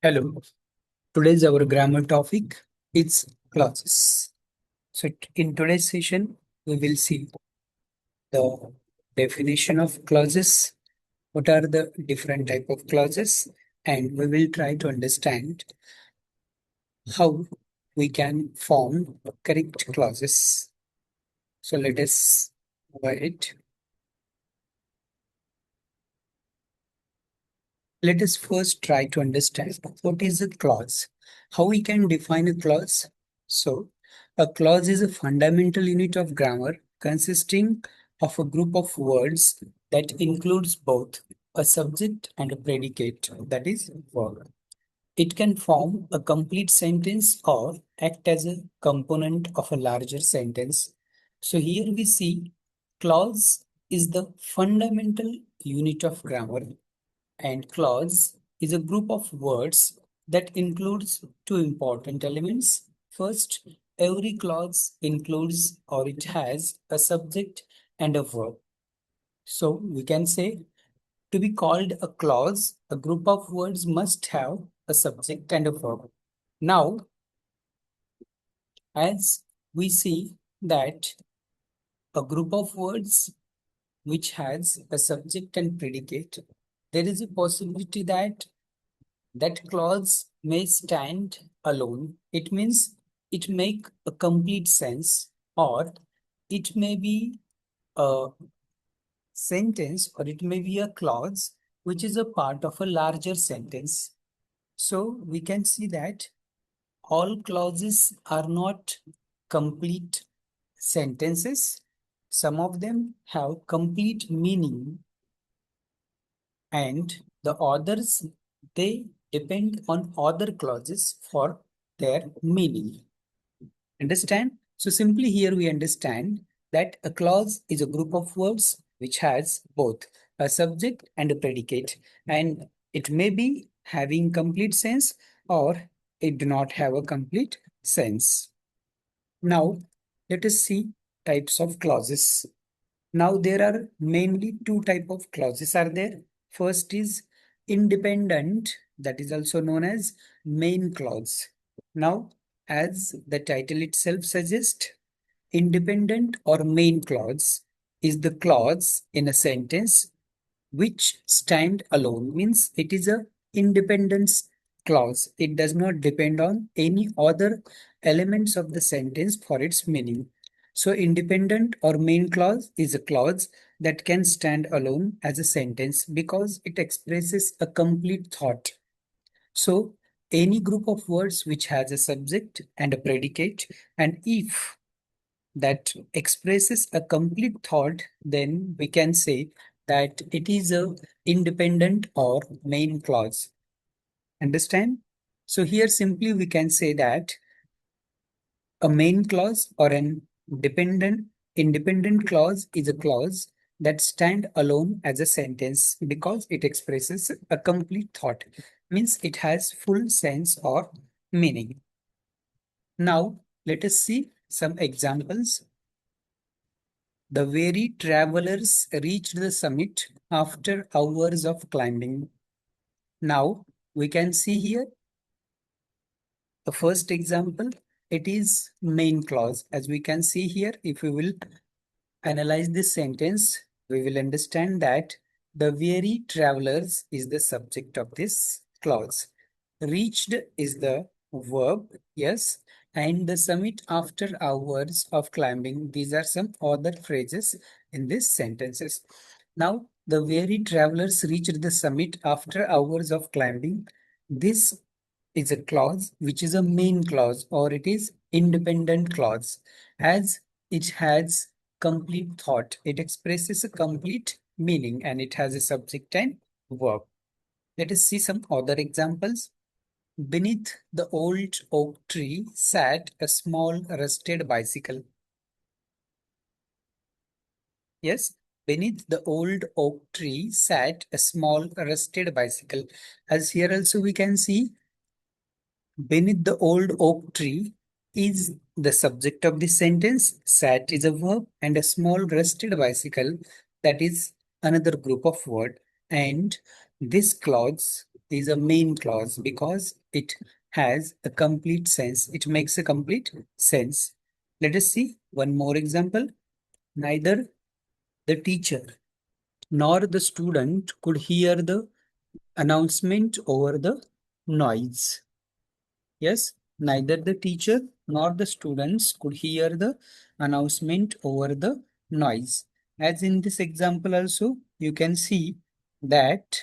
Hello. Today's our grammar topic. It's clauses. In today's session, we will see the definition of clauses. What are the different type of clauses? And we will try to understand how we can form correct clauses. So let us go ahead. Let us first try to understand what is a clause. How we can define a clause? So, a clause is a fundamental unit of grammar consisting of a group of words that includes both a subject and a predicate, that is, verb. It can form a complete sentence or act as a component of a larger sentence. So, here we see clause is the fundamental unit of grammar, and clause is a group of words that includes two important elements. First, every clause includes or it has a subject and a verb. So we can say to be called a clause, a group of words must have a subject and a verb. Now, as we see that a group of words which has a subject and predicate, there is a possibility that that clause may stand alone. It means it make a complete sense, or it may be a sentence, or it may be a clause which is a part of a larger sentence. So we can see that all clauses are not complete sentences. Some of them have complete meaning, and the others, they depend on other clauses for their meaning. Understand? So simply here we understand that a clause is a group of words which has both a subject and a predicate, and it may be having complete sense or it do not have a complete sense. Now let us see types of clauses. Now there are mainly two type of clauses are there. First is independent, that is also known as main clause. Now, as the title itself suggests, independent or main clause is the clause in a sentence which stand alone, means it is a independence clause. It does not depend on any other elements of the sentence for its meaning. So independent or main clause is a clause that can stand alone as a sentence because it expresses a complete thought. So any group of words which has a subject and a predicate, and if that expresses a complete thought, then we can say that it is a independent or main clause. Understand? So here simply we can say that a main clause or an dependent independent clause is a clause that stand alone as a sentence because it expresses a complete thought, means it has full sense or meaning. Now let us see some examples. The weary travelers reached the summit after hours of climbing. Now we can see here the first example. It is main clause. As we can see here, if we will analyze this sentence, we will understand that the weary travelers is the subject of this clause. Reached is the verb, yes, and the summit after hours of climbing. These are some other phrases in these sentences. Now, the weary travelers reached the summit after hours of climbing. This is a clause which is a main clause or it is independent clause, as it has complete thought. It expresses a complete meaning and it has a subject and verb. Let us see some other examples. Beneath the old oak tree sat a small rusted bicycle. Yes, beneath the old oak tree sat a small rusted bicycle. As here also we can see, beneath the old oak tree is the subject of this sentence. Sat is a verb and a small rusted bicycle, that is another group of word. And this clause is a main clause because it has a complete sense. It makes a complete sense. Let us see one more example. Neither the teacher nor the student could hear the announcement over the noise. Yes, neither the teacher nor the students could hear the announcement over the noise. As in this example also, you can see that.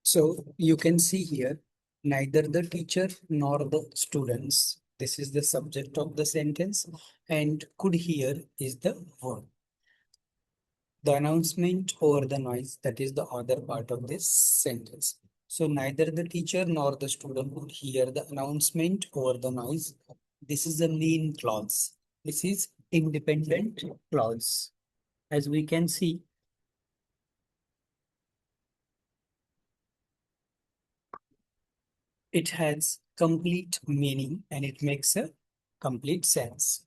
So you can see here, neither the teacher nor the students. This is the subject of the sentence, and could hear is the verb. The announcement over the noise, that is the other part of this sentence. So neither the teacher nor the student could hear the announcement over the noise. This is the main clause. This is independent clause. As we can see, it has complete meaning and it makes a complete sense.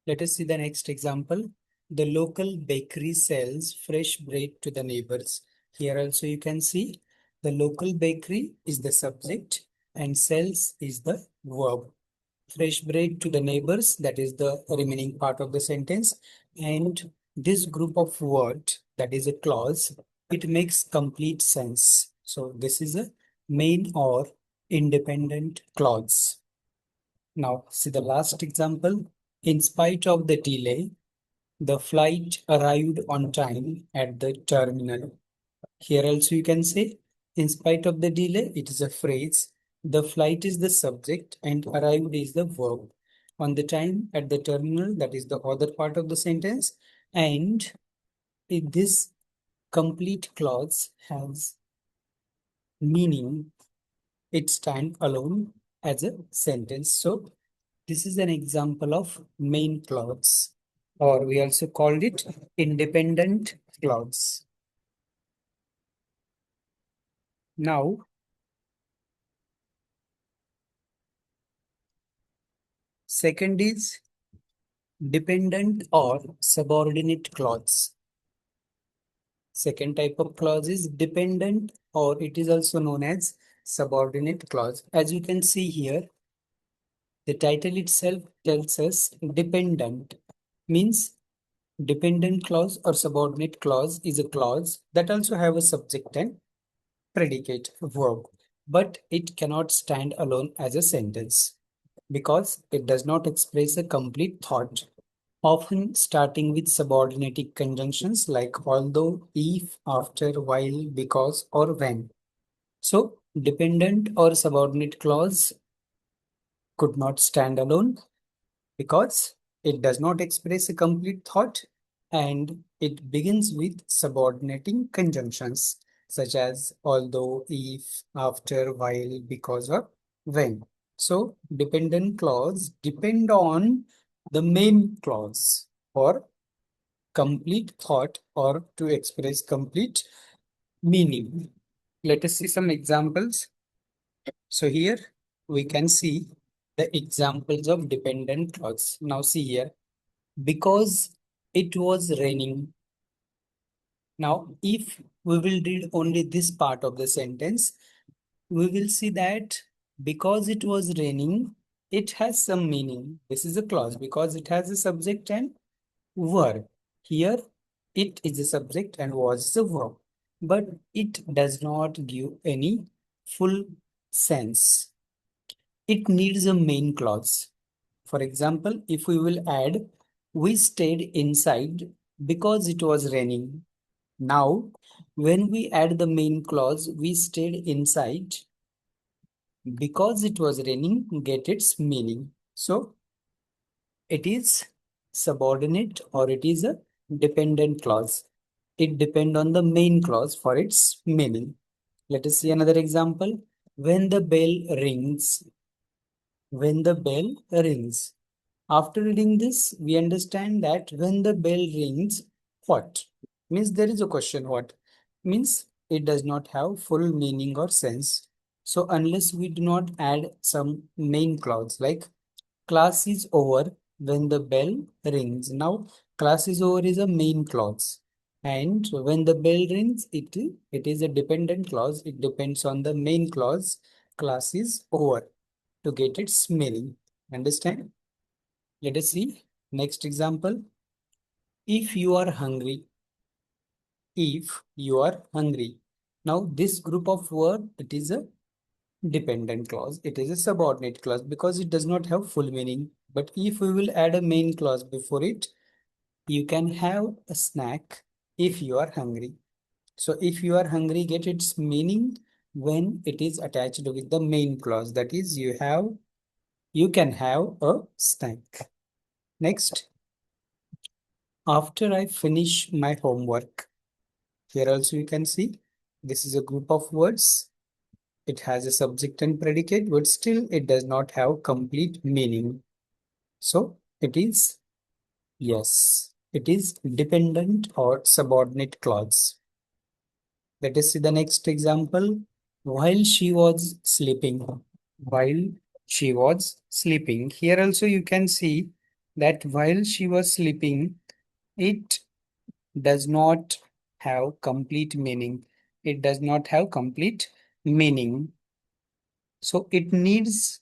Let us see the next example. The local bakery sells fresh bread to the neighbors. Here also you can see the local bakery is the subject and sells is the verb. Fresh bread to the neighbors, that is the remaining part of the sentence. And this group of words, that is a clause, it makes complete sense. So this is a main or independent clause. Now, see the last example. In spite of the delay, the flight arrived on time at the terminal. Here also you can say, in spite of the delay, it is a phrase. The flight is the subject and arrived is the verb. On the time at the terminal, that is the other part of the sentence. And this complete clause has meaning. It stands alone as a sentence. So this is an example of main clause, or we also called it independent clause. Now, second is dependent or subordinate clause. Second type of clause is dependent, or it is also known as subordinate clause. As you can see here, the title itself tells us dependent means dependent clause or subordinate clause is a clause that also have a subject and predicate verb, but it cannot stand alone as a sentence because it does not express a complete thought, often starting with subordinating conjunctions like although, if, after, while, because, or when. So, dependent or subordinate clause could not stand alone because it does not express a complete thought and it begins with subordinating conjunctions such as although, if, after, while, because, or when. So, dependent clause depend on the main clause for complete thought or to express complete meaning. Let us see some examples. So here we can see the examples of dependent clause. Now see here, because it was raining. Now, if we will read only this part of the sentence, we will see that because it was raining, it has some meaning. This is a clause because it has a subject and verb. Here, it is a subject and was is a verb, but it does not give any full sense. It needs a main clause. For example, if we will add, we stayed inside because it was raining. Now, when we add the main clause, we stayed inside because it was raining, get its meaning. So, it is subordinate or it is a dependent clause. It depends on the main clause for its meaning. Let us see another example. When the bell rings, when the bell rings. After reading this, we understand that when the bell rings, what? Means there is a question what? Means it does not have full meaning or sense. So unless we do not add some main clause like class is over when the bell rings. Now class is over is a main clause. And when the bell rings, it is a dependent clause. It depends on the main clause. Class is over to get its meaning. Understand? Let us see. Next example. If you are hungry, if you are hungry. Now this group of word, it is a dependent clause. It is a subordinate clause because it does not have full meaning. But if we will add a main clause before it, you can have a snack if you are hungry. So if you are hungry, get its meaning when it is attached with the main clause. That is, you can have a snack. Next, after I finish my homework. Here also you can see this is a group of words. It has a subject and predicate, but still it does not have complete meaning. So it is, yes, it is dependent or subordinate clause. Let us see the next example. While she was sleeping, while she was sleeping. Here also you can see that while she was sleeping, it does not have complete meaning. It does not have complete meaning. So it needs,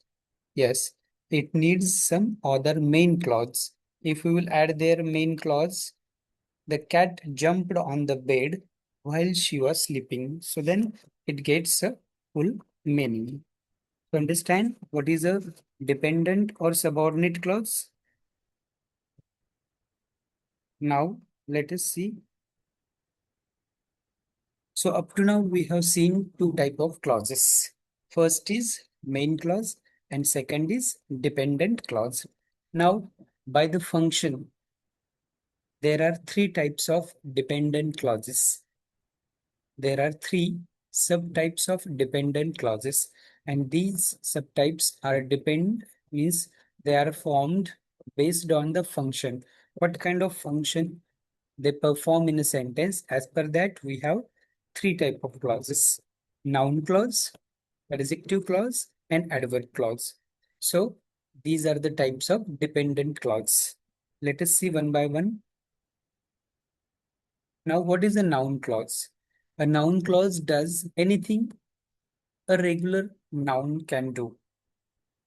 yes, it needs some other main clause. If we will add their main clause, the cat jumped on the bed while she was sleeping. So then it gets a full meaning. To understand what is a dependent or subordinate clause? Now let us see. So up to now we have seen two type of clauses. First is main clause and second is dependent clause. Now by the function, there are three types of dependent clauses. There are three subtypes of dependent clauses, and these subtypes are depend means they are formed based on the function. What kind of function they perform in a sentence? As per that, we have three type of clauses: noun clause, adjective clause, and adverb clause. So these are the types of dependent clause. Let us see one by one. Now, what is a noun clause? A noun clause does anything a regular noun can do.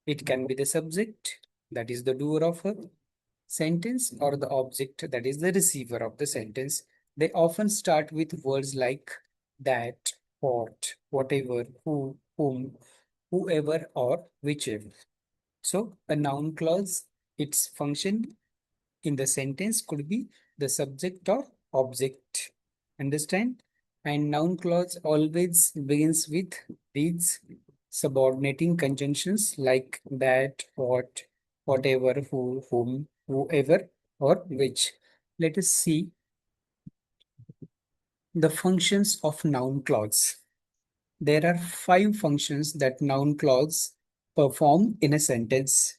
It can be the subject, that is the doer of a sentence, or the object, that is the receiver of the sentence. They often start with words like that, what, whatever, who, whom, whoever, or whichever. So, a noun clause, its function in the sentence could be the subject or object. Understand? And noun clause always begins with these subordinating conjunctions like that, what, whatever, who, whom, whoever, or which. Let us see the functions of noun clause. There are five functions that noun clause perform in a sentence.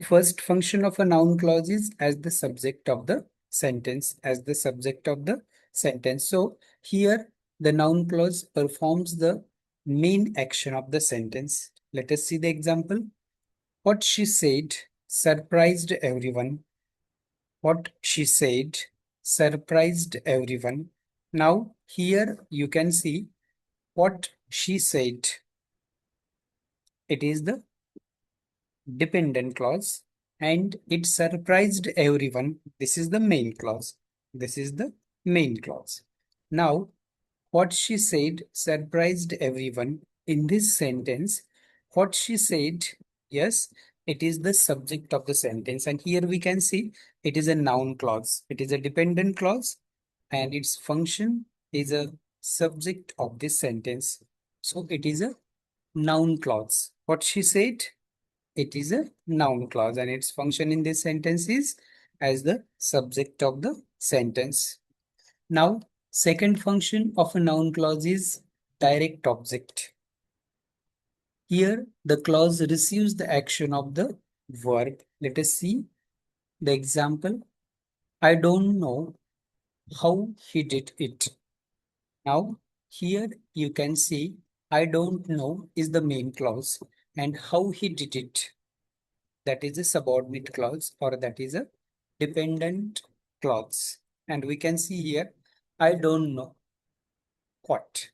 First function of a noun clause is as the subject of the sentence, as the subject of the sentence. So here the noun clause performs the main action of the sentence. Let us see the example. What she said surprised everyone. What she said surprised everyone. Now here you can see what she said. It is the dependent clause and it surprised everyone. This is the main clause. This is the main clause. Now, what she said surprised everyone. In this sentence, what she said, yes, it is the subject of the sentence. And here we can see it is a noun clause. It is a dependent clause and its function is a subject of this sentence. So it is a noun clause. What she said, it is a noun clause and its function in this sentence is as the subject of the sentence. Now, second function of a noun clause is direct object. Here, the clause receives the action of the verb. Let us see the example. I don't know how he did it. Now, here you can see I don't know is the main clause and how he did it, that is a subordinate clause or that is a dependent clause. And we can see here I don't know what.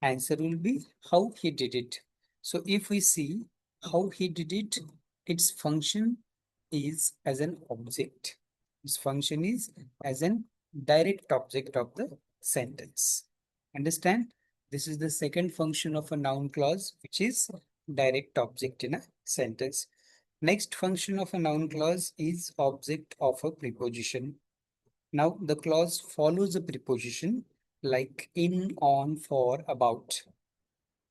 Answer will be how he did it. So if we see how he did it, its function is as an object. Its function is as an direct object of the sentence. Understand? This is the second function of a noun clause, which is direct object in a sentence. Next function of a noun clause is object of a preposition. Now the clause follows a preposition like in, on, for, about.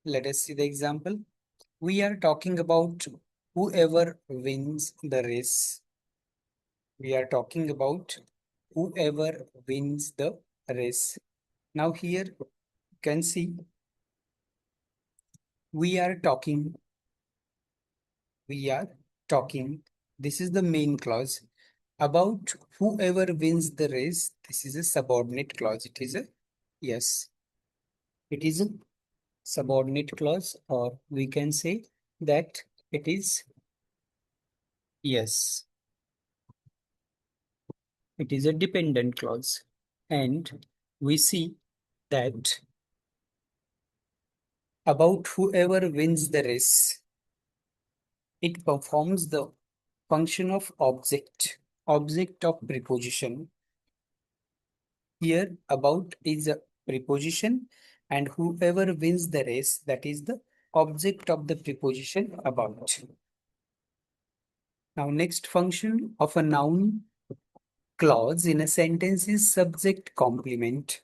Let us see the example. We are talking about whoever wins the race. We are talking about whoever wins the race. Now here you can see we are talking, we are talking. This is the main clause about whoever wins the race. This is a subordinate clause. It is a yes. It is a subordinate clause, or we can say that it is yes. It is a dependent clause. And we see that about whoever wins the race, it performs the function of object, object of preposition. Here, about is a preposition, and whoever wins the race, that is the object of the preposition about. Now, next function of a noun clause in a sentence is subject complement.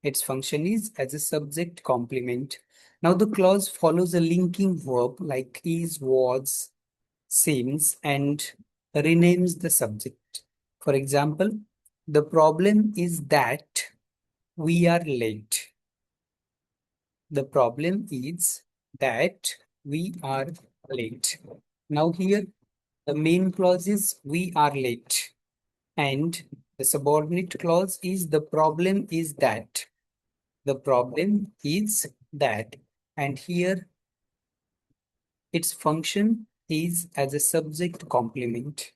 Its function is as a subject complement. Now the clause follows a linking verb like is, was, seems, and renames the subject. For example, the problem is that we are late. The problem is that we are late. Now here the main clause is we are late, and the subordinate clause is the problem is that. The problem is that, and here its function is as a subject complement.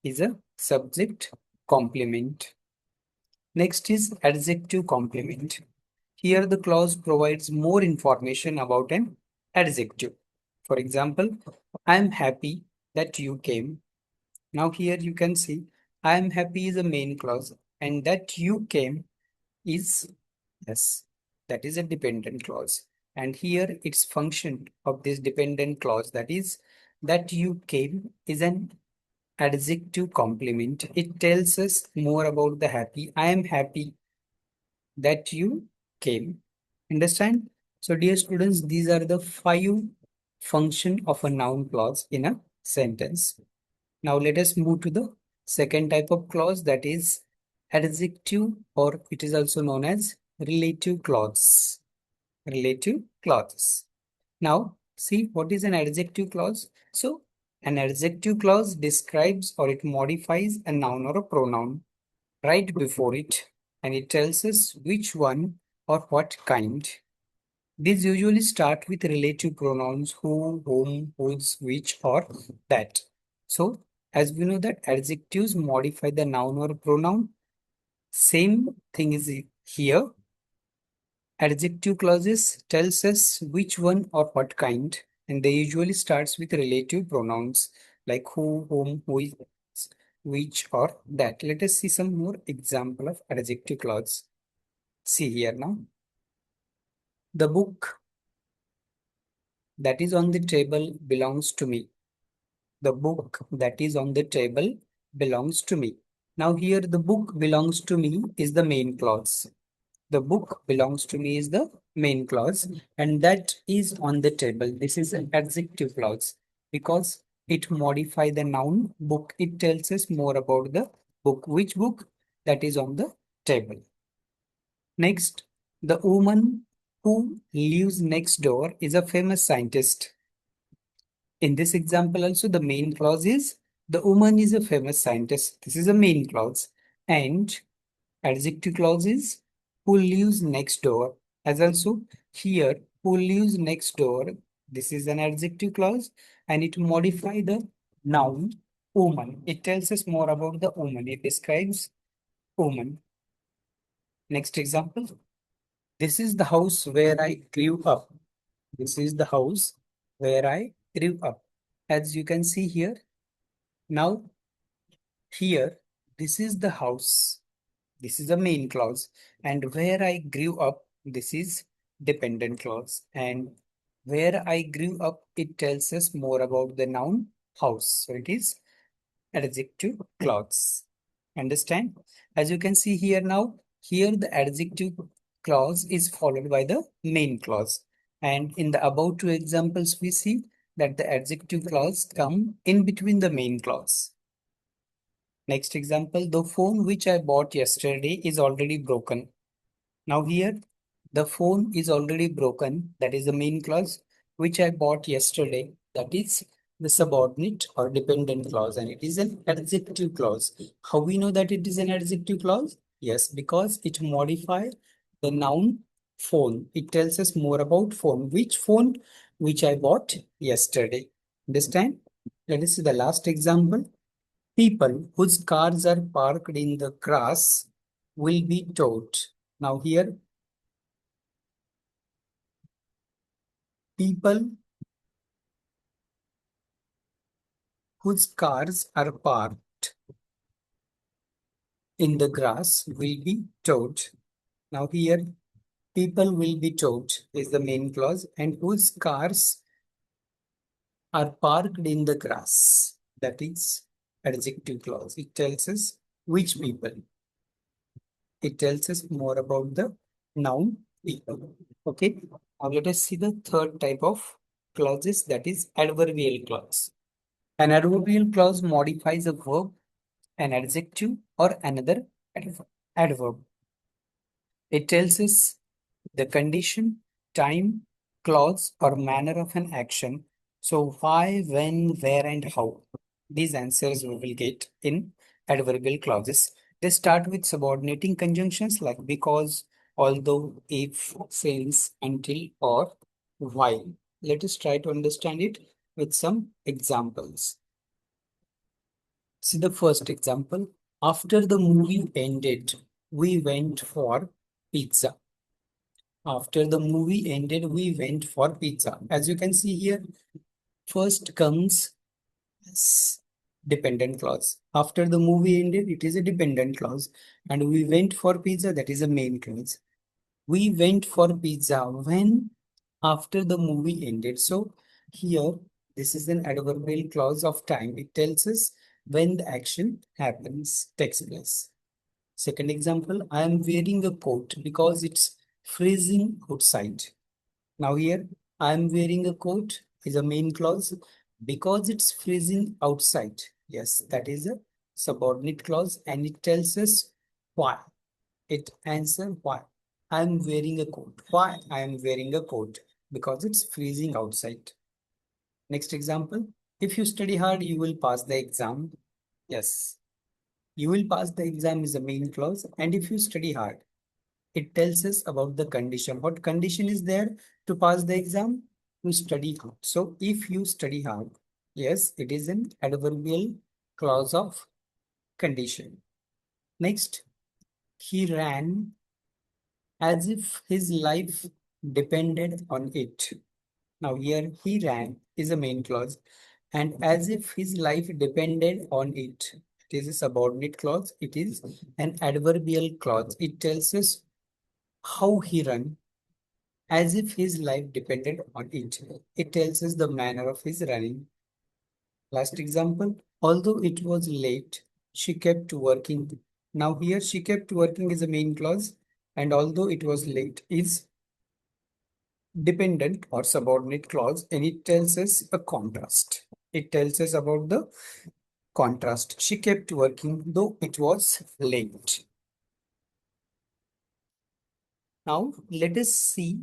Is a subject complement. Next is adjective complement. Here the clause provides more information about an adjective. For example, I am happy that you came. Now here you can see I am happy is a main clause, and that you came is yes, that is a dependent clause. And here its function of this dependent clause, that is that you came, is an adjective complement. It tells us more about the happy. I am happy that you came. Understand? So dear students, these are the 5 function of a noun clause in a sentence. Now let us move to the second type of clause, that is adjective, or it is also known as relative clause. Relative clauses. Now see what is an adjective clause. So an adjective clause describes or it modifies a noun or a pronoun right before it, and it tells us which one or what kind. These usually start with relative pronouns who, whom, whose, which, or that. So, as we know that adjectives modify the noun or pronoun, same thing is here. Adjective clauses tells us which one or what kind, and they usually starts with relative pronouns like who, whom, who is, which, or that. Let us see some more example of adjective clause. See here now. The book that is on the table belongs to me. The book that is on the table belongs to me. Now here the book belongs to me is the main clause. The book belongs to me is the main clause, and that is on the table. This is an adjective clause because it modifies the noun book. It tells us more about the book. Which book? That is on the table. Next, the woman who lives next door is a famous scientist. In this example also, the main clause is the woman is a famous scientist. This is a main clause. And adjective clause is who lives next door. As also here, who lives next door. This is an adjective clause, and it modifies the noun woman. It tells us more about the woman. It describes woman. Next example. This is the house where I grew up. This is the house where I grew up. As you can see here, now here, this is the house. This is the main clause. And where I grew up, this is dependent clause. And where I grew up, it tells us more about the noun house. So it is adjective clause. Understand? As you can see here now, here the adjective clause is followed by the main clause. And in the above two examples, we see that the adjective clause come in between the main clause. Next example, the phone which I bought yesterday is already broken. Now here, the phone is already broken. That is the main clause which I bought yesterday. That is the subordinate or dependent clause, and it is an adjective clause. How we know that it is an adjective clause? Yes, because it modifies the noun phone. It tells us more about phone. Which phone? Which I bought yesterday. Understand? Let us see the last example. People whose cars are parked in the grass will be towed. Now here, people whose cars are parked in the grass will be towed. Now here, people will be towed is the main clause, and whose cars are parked in the grass. That is adjective clause. It tells us which people. It tells us more about the noun people. Okay. Now let us see the third type of clauses, that is adverbial clause. An adverbial clause modifies a verb, an adjective, or another adverb. It tells us the condition, time, clause, or manner of an action. So why, when, where, and how. These answers we will get in adverbial clauses. They start with subordinating conjunctions like because, although, if, since, until, or while. Let us try to understand it with some examples. See the first example. After the movie ended, we went for pizza. After the movie ended, we went for pizza. As you can see here, first comes dependent clause. After the movie ended, it is a dependent clause. And we went for pizza, that is a main clause. We went for pizza when? After the movie ended. So here, this is an adverbial clause of time. It tells us when the action happens, takes place. Second example, I am wearing a coat because it's freezing outside. Now here, I am wearing a coat is a main clause because it's freezing outside. Yes, that is a subordinate clause and it tells us why. It answers why. I am wearing a coat. Why I am wearing a coat? Because it's freezing outside. Next example, if you study hard, you will pass the exam. Yes, you will pass the exam is the main clause. And if you study hard, it tells us about the condition. What condition is there to pass the exam? To study hard. So if you study hard, yes, it is an adverbial clause of condition. Next, he ran as if his life depended on it. Now here, he ran is a main clause. And as if his life depended on it. It is a subordinate clause. It is an adverbial clause. It tells us how he ran as if his life depended on it. It tells us the manner of his running. Last example, although it was late, she kept working. Now here she kept working is a main clause, and although it was late is dependent or subordinate clause, and it tells us a contrast. It tells us about the contrast. She kept working though it was late. Now let us see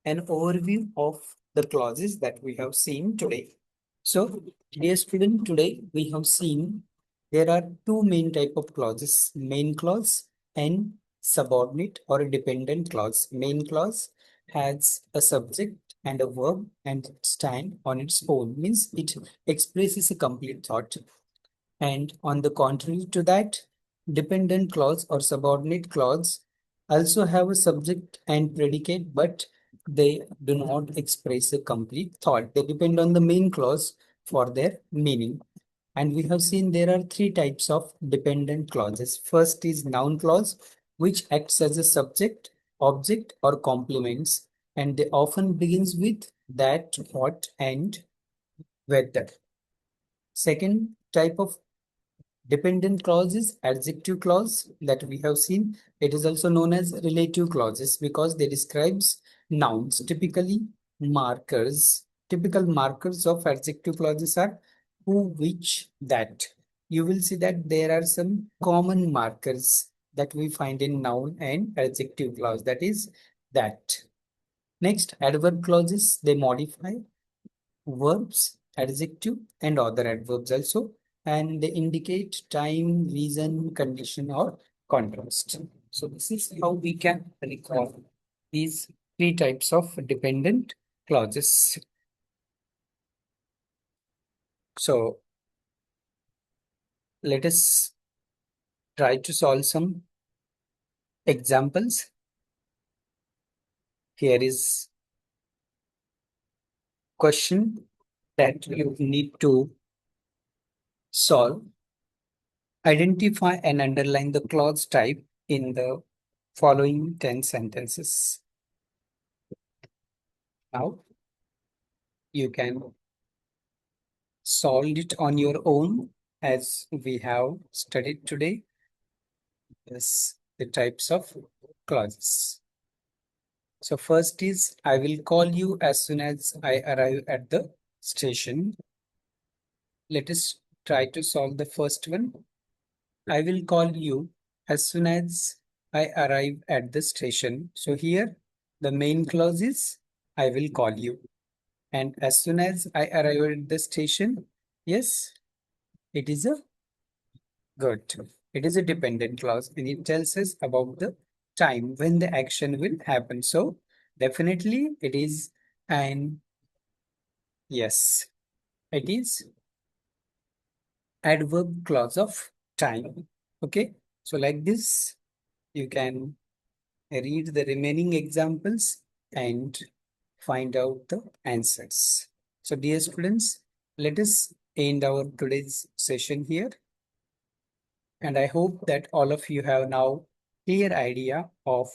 an overview of the clauses that we have seen today. So, dear student, today we have seen there are two main type of clauses, main clause and subordinate or a dependent clause. Main clause has a subject and a verb and stand on its own, means it expresses a complete thought. And on the contrary to that, dependent clause or subordinate clause also have a subject and predicate, but they do not express a complete thought. They depend on the main clause for their meaning. And we have seen there are three types of dependent clauses. First is noun clause, which acts as a subject, object, or complements, and they often begins with that, what, and whether. Second type of dependent clause is adjective clause that we have seen. It is also known as relative clauses because they describes nouns. Typical markers of adjective clauses are who, which, that. You will see that there are some common markers that we find in noun and adjective clause, that is that. Next, adverb clauses, they modify verbs, adjective, and other adverbs also, and they indicate time, reason, condition, or contrast. So this is how we can recall these three types of dependent clauses. So let us try to solve some examples. Here is question that you need to solve. Identify and underline the clause type in the following 10 sentences. Now you can solve it on your own as we have studied today. Yes, the types of clauses. So first is I will call you as soon as I arrive at the station. Let us try to solve the first one. I will call you as soon as I arrive at the station. So here the main clause is I will call you. And as soon as I arrive at the station, yes, it is a good. It is a dependent clause and it tells us about the time when the action will happen. So definitely it is an yes. It is adverb clause of time. Okay. So like this, you can read the remaining examples and find out the answers. So dear students, let us end our today's session here. And I hope that all of you have now clear idea of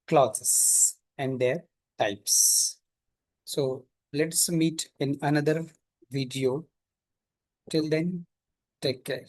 clauses and their types. So let's meet in another video. Till then, take care.